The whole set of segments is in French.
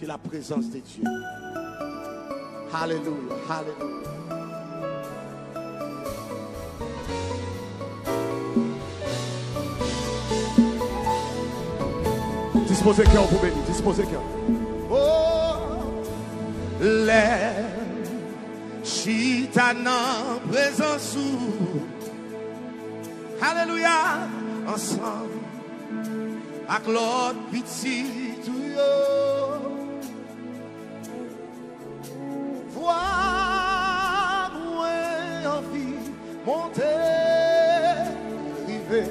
que la présence de Dieu. Alléluia, alléluia. Disposez cœur pour bénir, disposez cœur. Oh, les chitanan présence. Alléluia, ensemble, avec l'autre petit tout yo. Vois moi envie monter, river,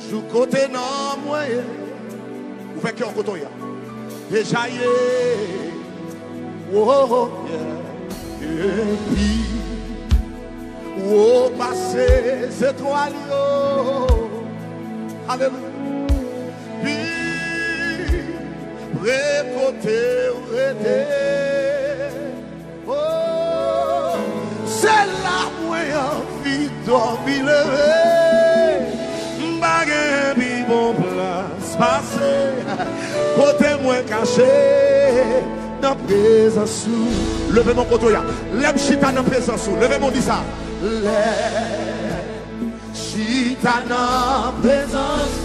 jou côté non moyen. Vous faites cœur côté ya. Déjà oh yeah, et puis oh passer c'est toi alléluia. Puis récolter oh c'est là moi envie dormir lever m'bagay bi bon place passer côté moi caché dans présence. Levez mon côté ya. Lève chita dans présence. Levez mon dit ça. Lève chita dans présence.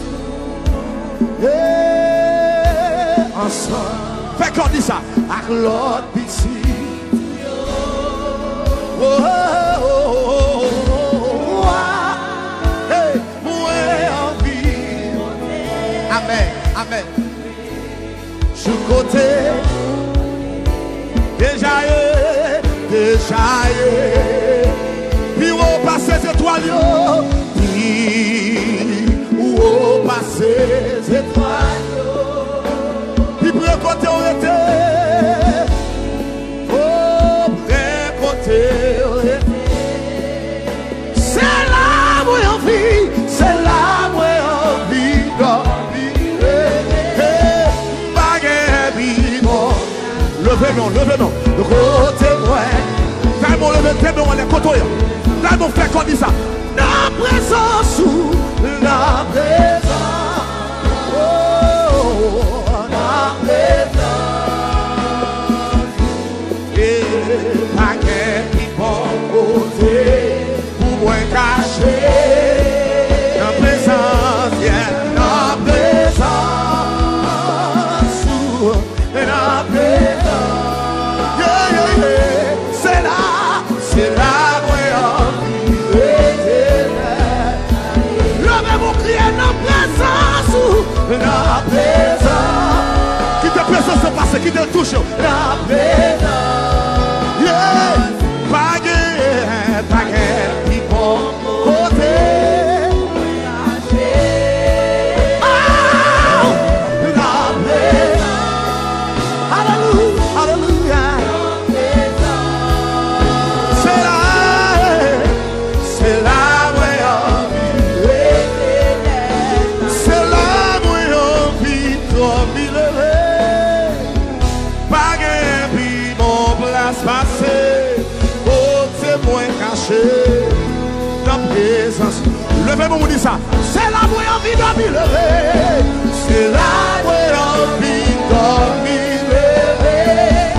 Ensemble. Fait qu'on dit ça. Avec l'autre petit. Oh, oh, oh, oh, oh. Hey, moi envie. Amen, amen. Je côté. Déjà, puis on passe les étoiles, puis on passe les étoiles, puis près côté on était, oh près côté on était, c'est là où on vit, c'est là où on vit, levez-nous, levez-nous. Côté-moi. Fais-moi lever tes mains, on est côté. Là, nous faisons comme ça. La présence, la présence. Oh, la présence. Et pas qu'un qui bon côté pour moi cacher. La présence, yeah. La présence. La présence. C'est là où on vit. Levez mon crier dans présence. La présence. Qui te présence se passe, qui te touche. La présence. Yeah. Paguer, qui bon côté. Levez-moi, vous dites ça. C'est là où on vit dormir lever. C'est là où on vit dormir lever.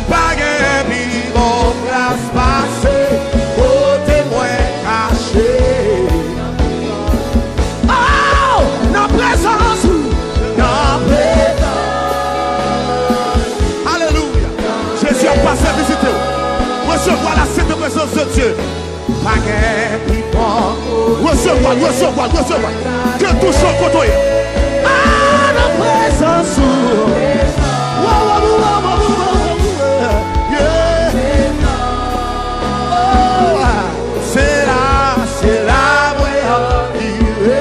Baguette, mon place passée. Côté moi caché. Oh, dans présence. Dans présence. Alléluia. Jésus a passé visiter. Recevoir la sainte présence de Dieu. Recevoir. Que tout soit côté. Ah, la présence. C'est là où il est.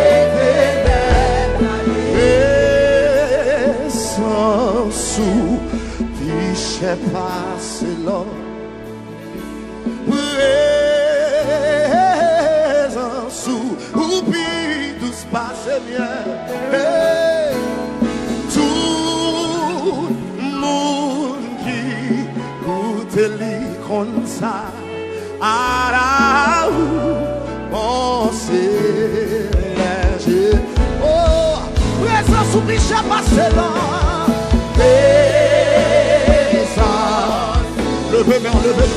Sans sous, piché passe l'homme. Passe bien, hey. Tout le monde qui goûte les comme ça, à la pensée léger. Oh, présence oublie, passe là. Hey. levez main, levez main.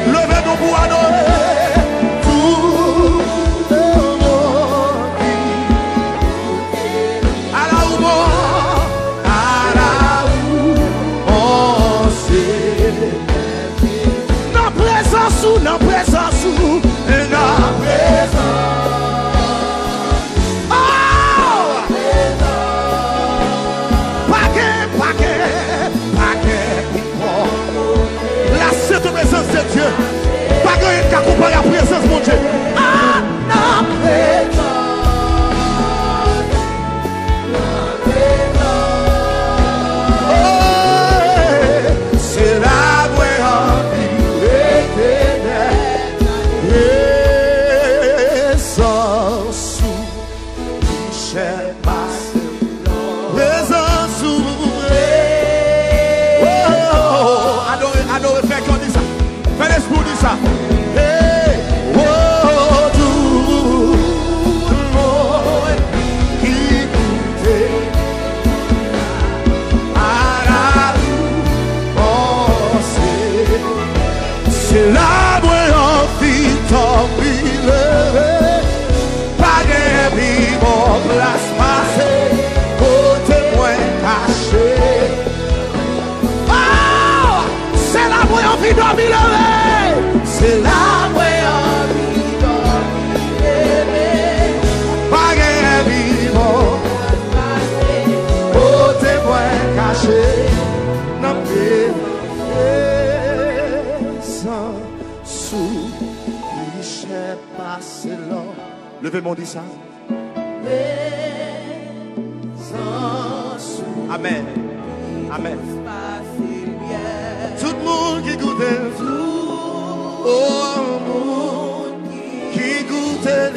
Levez-nous pour adorer tout le monde. À la où dans présence ou dans présence ou dans présence. Oh! Paquet, la sainte présence de Dieu. Pas que qu'à comparer la présence de mon Dieu. Ah, dans présence. Oh, c'est la vraie vie éternelle. Présence ou Michel passe. Présence ou adorez, fais qu'on dit ça. Fais l'esprit dit ça. Hey, oh, tout le monde qui goûtait à la pensée. C'est la vraie envie t'envie. Pas de vivre place passée. Côté moins caché. C'est la vraie envie d'ormir. C'est la vraie envie d'ormir. Pas de vivre côté moins caché. Non plus sans sous Michel passé là. Levez-moi dit ça. Amen. Amen. Tout le monde qui goûtait, oh, monde qui goûtait,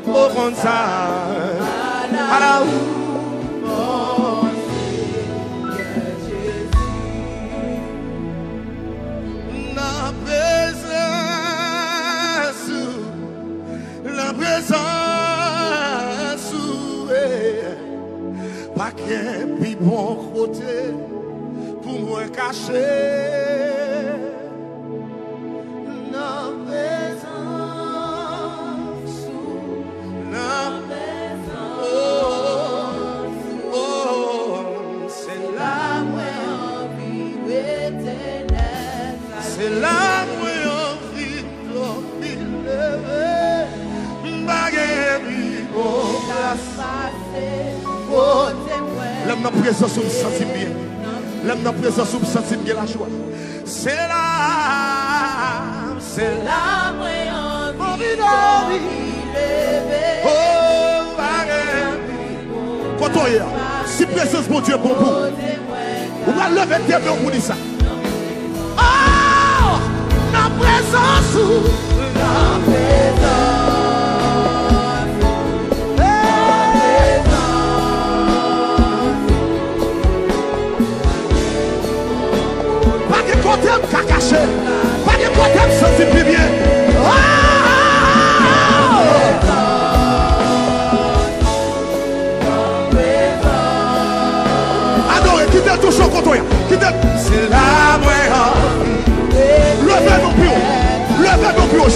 au fond de ça, à la où, la présence, pas qu'un plus bon côté. Pour me cacher la présence, c'est la vraie vie éternelle. C'est la vraie vie d'ormir. L'homme dans la présence, on me sentit bien. L'homme dans la présence, on me sentit bien la joie. C'est la vraie envie d'ormir. Oh, quand on est, si présence mon Dieu bon pour on va lever tes mains pour dire ça. Oh, la présence, la présence. Pas caché, pas de côté me sentir plus bien. Adorez, quittez tout chaud contre toi. C'est la vraie. Levez nos pieds, levez nos pieds.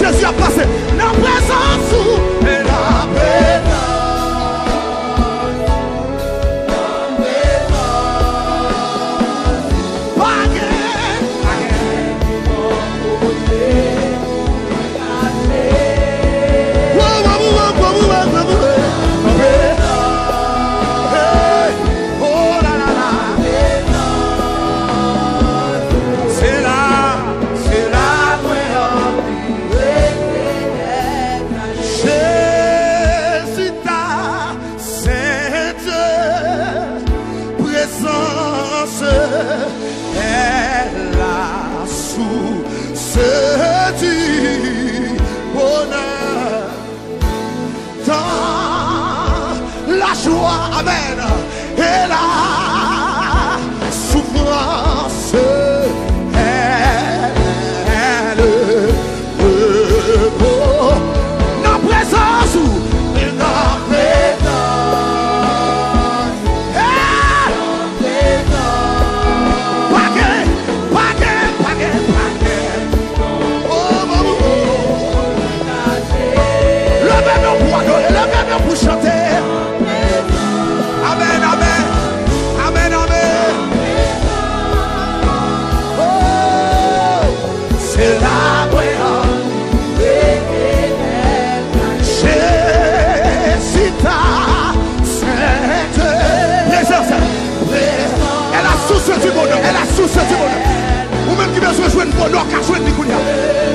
bonheur qu'a joué de Kounia.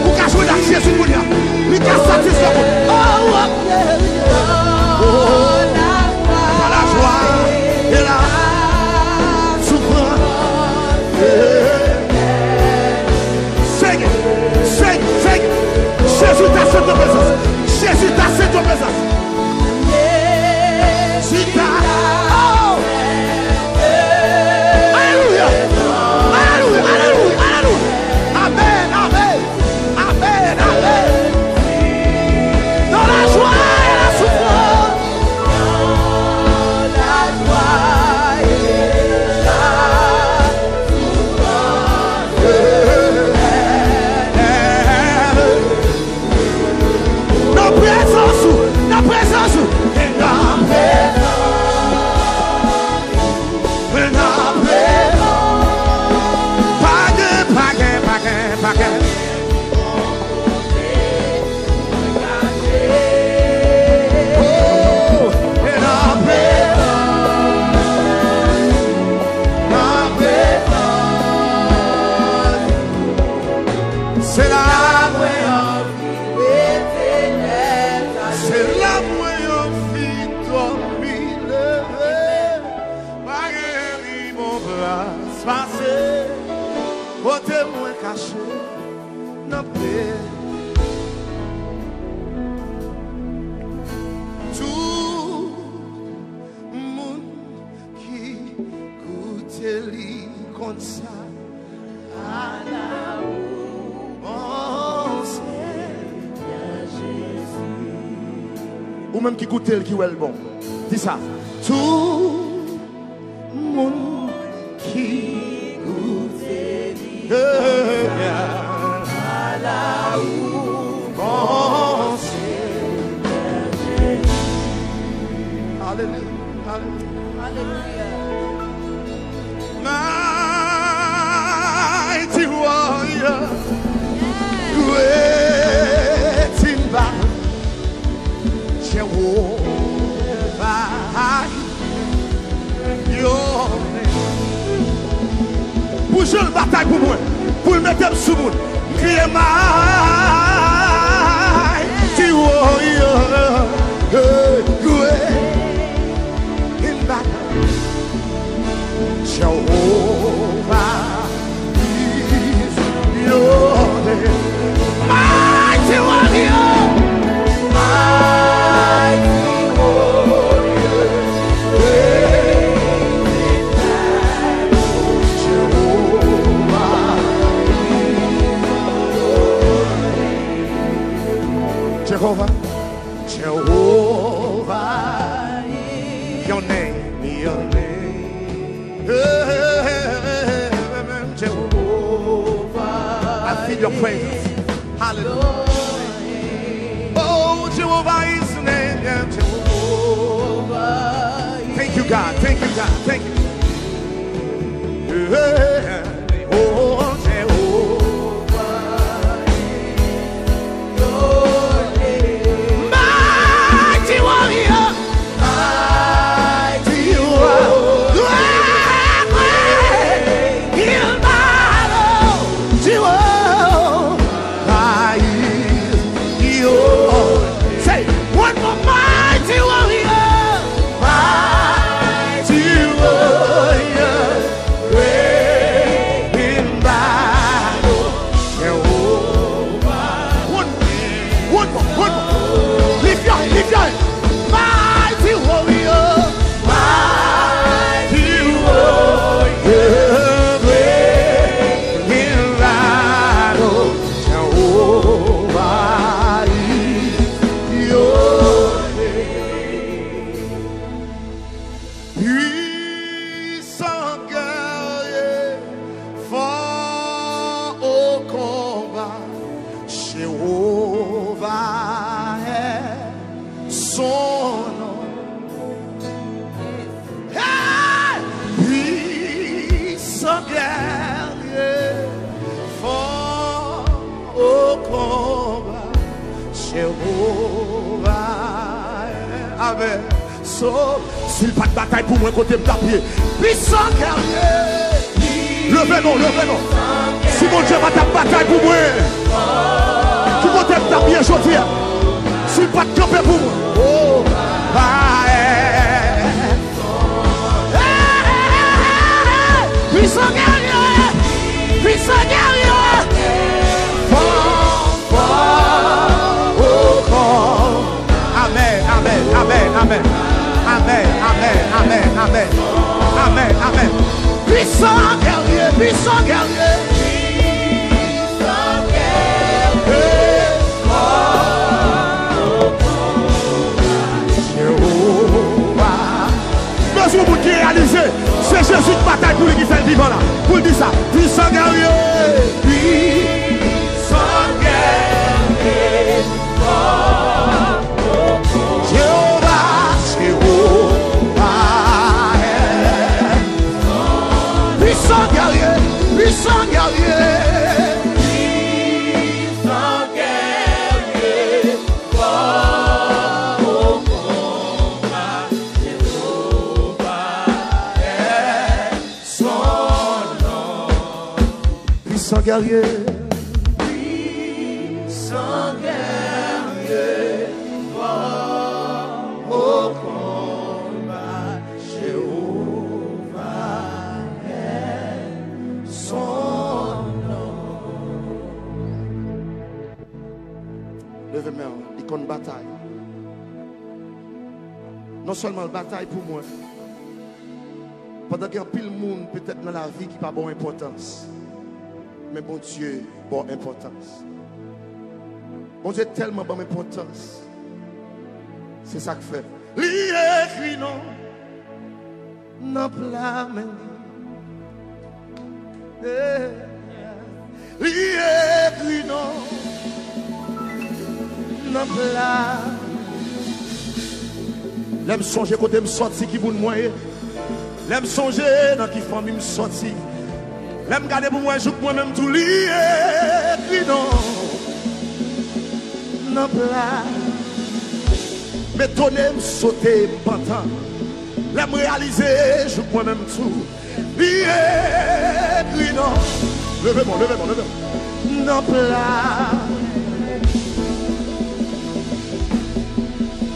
Ou qu'a joué dans Jésus Kounia. Il qu'a satisfait. La joie et la souffrance. Seigneur, Seigneur, Jésus t'a cette présence. Jésus t'a cette présence. Jésus t'a. Alléluia. Alléluia. Alléluia. Alléluia. Amen. Amen. Amen. Amen. Dans la joie et la souffrance. Dans la joie et la souffrance. Dans présence, dans présence. Ou même qui goûte qui est le bon. Dis ça. Tout le monde qui goûte à la ouance. Alléluia. Alléluia. Mighty warrior. Great in battle. Jehovah, your name. Pour jouer la bataille pour moi, pour le mettre sous moi. Criez mighty warrior, great in battle. Jehovah is your name. Mighty warrior. Jehovah, Jehovah, your name, Jehovah, I feel your presence. Hallelujah. Oh, Jehovah is the name, yeah, Jehovah. Thank you, God. Thank you, God. Thank you. Oh, S'il pas de bataille pour moi, côté me taper. Puissant guerrier. Levez-nous, levez-nous. Si mon Dieu va ta bataille pour moi, qui va t'aider bien aujourd'hui, s'il pas te camper pour moi. Oh, puissant guerrier, puissant guerrier. Amen, amen, amen, amen. Amen, amen, amen, amen. Amen, amen. Puissant guerrier, puissant guerrier. Puissant guerrier. Jéhovah. Besoin pour qui réaliser. C'est Jésus de bataille pour lui qui fait le vivant là. Pour dire ça. Puissant guerrier. Puissant guerrier. Jéhovah, Jéhovah. Puissant guerrier, puissant guerrier. Puissant guerrier. Fort au combat. Jéhovah est son nom. Puissant guerrier. Puissant guerrier. Fort au combat. Jéhovah est son nom. Levez-moi, l'icône bataille. Non seulement la bataille pour moi, pendant qu'il y a pile monde peut-être dans la vie qui n'a pas bonne importance, mais bon Dieu, bonne importance. Bon Dieu, tellement bonne importance. C'est ça que fait. Lui écrit non, non plat lui écrit non, non plat. L'aime songer côté me sorti qui vous moyen. L'aime songer dans qui famille me sorti. L'aime garder pour moi jour moi-même tout lié. Écrit non, non plat. Mais tonner me sauter pantant. L'aime réaliser jour moi-même tout. Lié, écrit non. Levez-moi, levez-moi, levez-moi. Non plat.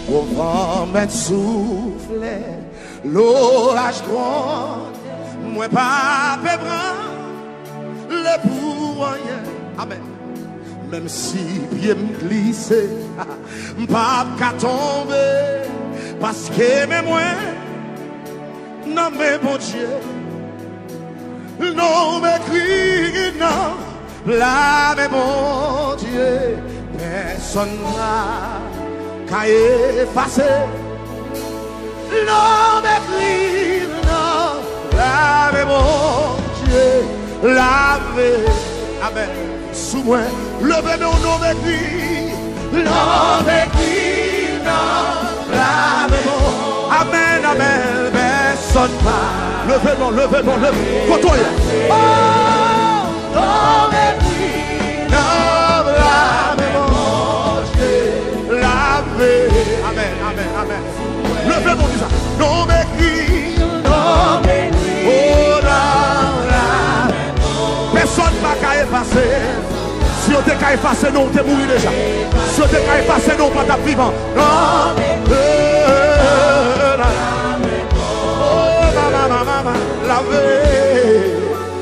Au vent m'être soufflé, l'orage gronde, moi pas pébran, le pour rien. Amen. Même si pied me glisse, pas qu'à tomber, parce que mes moi, non mais bon Dieu, non m'écrit, non, là mais bon Dieu, personne là. Qu'à effacer, l'homme écrit, non, lave mon Dieu, lave, amen, sous moi, levez nos noms écrits, l'homme écrit, non, lave mon, amen, amen, personne pas, levez nos, levez nos, levez, côtoyez, oh, l'homme écrit, non, lave mon Dieu, amen, amen, amen. Levez mon visage. Non m'écrit, non m'écrit. Oh là là. Personne n'a qu'à effacer. Si on t'a qu'à effacer, non, t'es mouru déjà. Si on t'a qu'à effacer, non, pas ta vivant. Non oh maman, lavez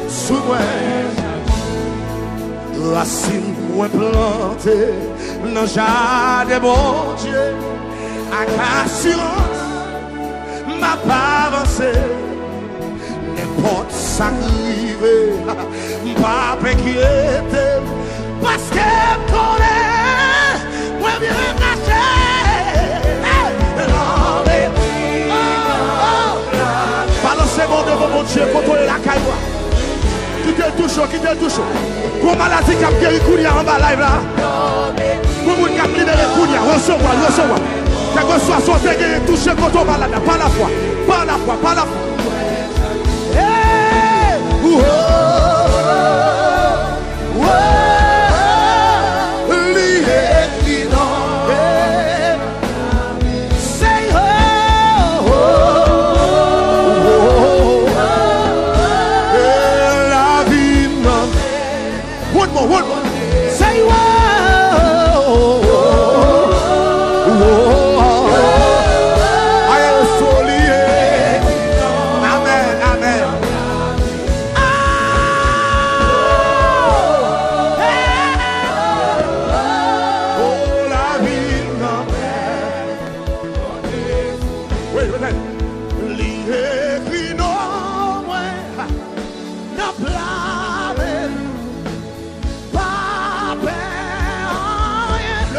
sous moi. Racine moins plantée. Non, j'ai bon Dieu, avec assurance, m'a pas avancé. N'importe ça qui arrive, pas inquiéter, parce que qu'on est, moi bien caché. Balancez-moi devant mon Dieu, contrôlez la caille. Quittez le touchon, quittez le touchon. Gros maladie qui a guéri Kounia en bas live là. Pour vous qui a libéré Kounia, recevoir, recevoir. Quel que soit son guéri, touché contre le malade, pas la foi, pas la foi, pas la foi. Hey! Oh! Oh!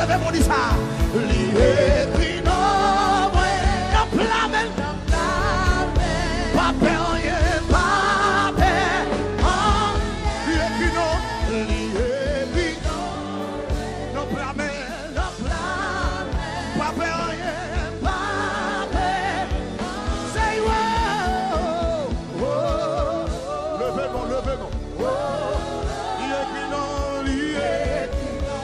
levez mon dit ça. L'écrit non, dans plamel, pas peur, pas peur. L'écrit non, l'écrit non, dans plamel, pas peur, pas peur. Say wow, oh, levez mon. L'écrit non, l'écrit non,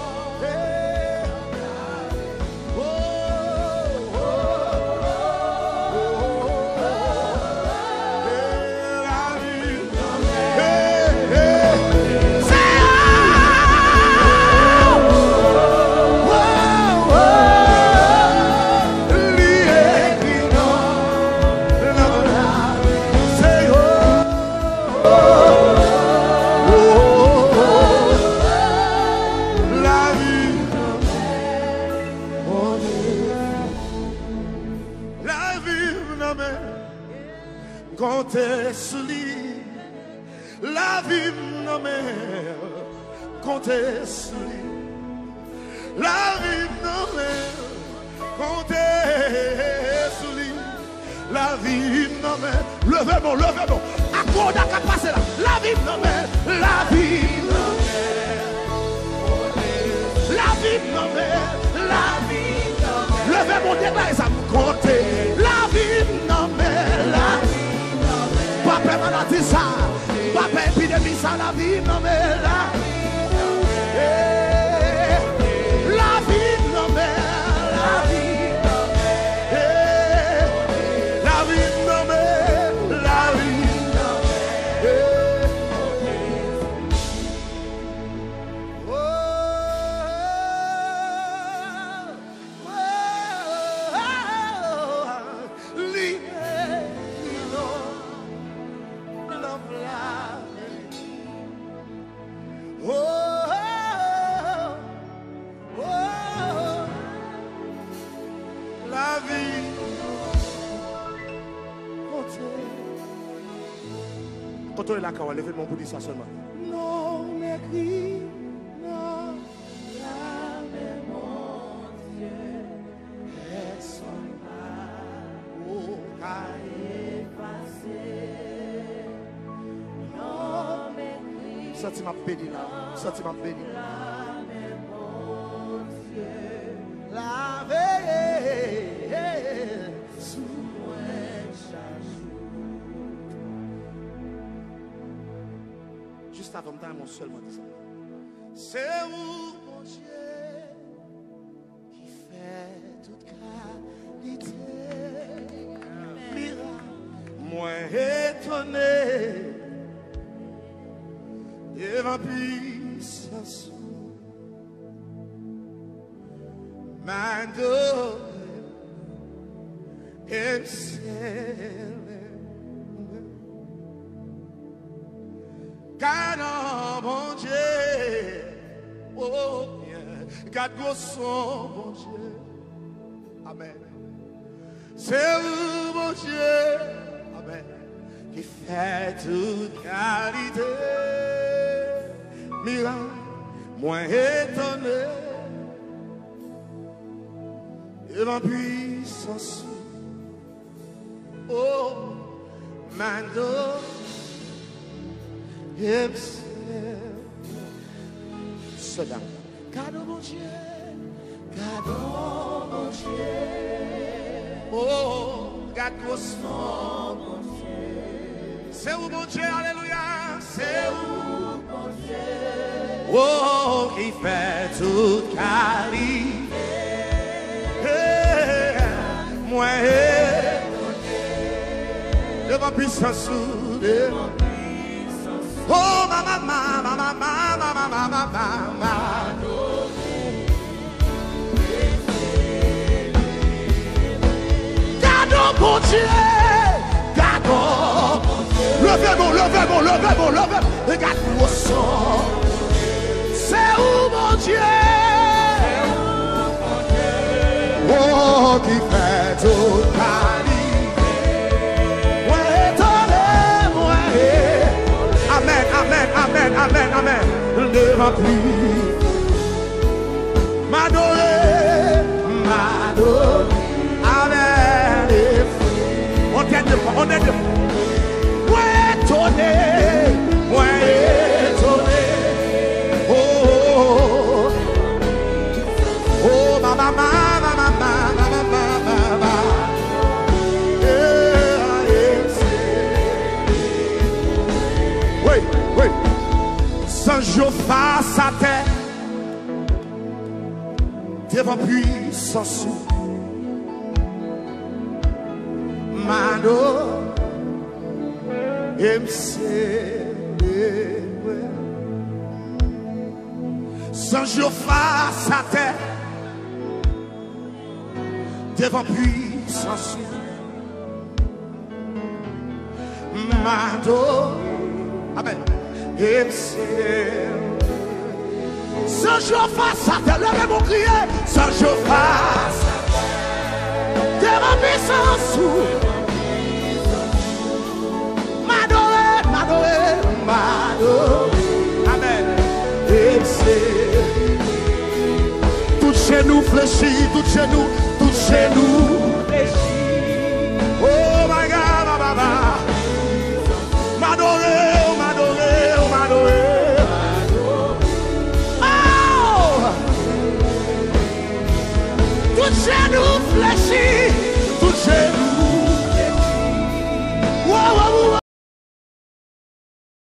la vie n'a mer, comptez sur lui. La vie n'a mer, comptez sur lui. La vie n'a mer, levez-moi. Accorde à passer là. La vie n'a mer, la vie n'a mer. La vie n'a mer, la vie n'a mer. Levez-moi, déclarez ça, comptez. La vie n'a mer, la vie. Papa maladie ça, papa épidémie ça, la vie non mais la vie non mais la vie non mais la vie Quand on est là, quand on lève mon pour ça seulement. Non, l'écrit, non, la mémoire, Dieu, personne n'a effacé. Non, l'écrit, sentiment béni là, sentiment béni. La mémoire, Dieu, la veille, sous juste avant de mon seulement dit ça. C'est où mon Dieu qui fait toute qualité. Miracle, moi étonné devant puissance. Mando et Garde mon Dieu, oh bien, garde son bon Dieu, amen. C'est vous mon Dieu, amen, qui fait toute qualité, miracle, moins étonné, et ma puissance, oh, mando. Cela. Cadeau mon Dieu, oh, cadeau son mon Dieu. C'est où mon Dieu, alléluia, c'est où mon Dieu, oh, qui fait toute qualité. Moi, de ma puissance, de ma puissance. Oh, mama. Cadeau pour Dieu, cadeau. Levez-moi. Regarde-moi ça. C'est où mon Dieu? Oh, qui fait tout qualité. Étonnez-moi. Amen. Ne va plus m'adorer. Sans je face à terre, devant puissance, Mano, sans je face à terre, devant puissance, Mano, amen. Sans je face à terre, levez mon crier, sans je face à terre, devant puissance, Mano, amen. Tout chez nous fléchit, tout chez nous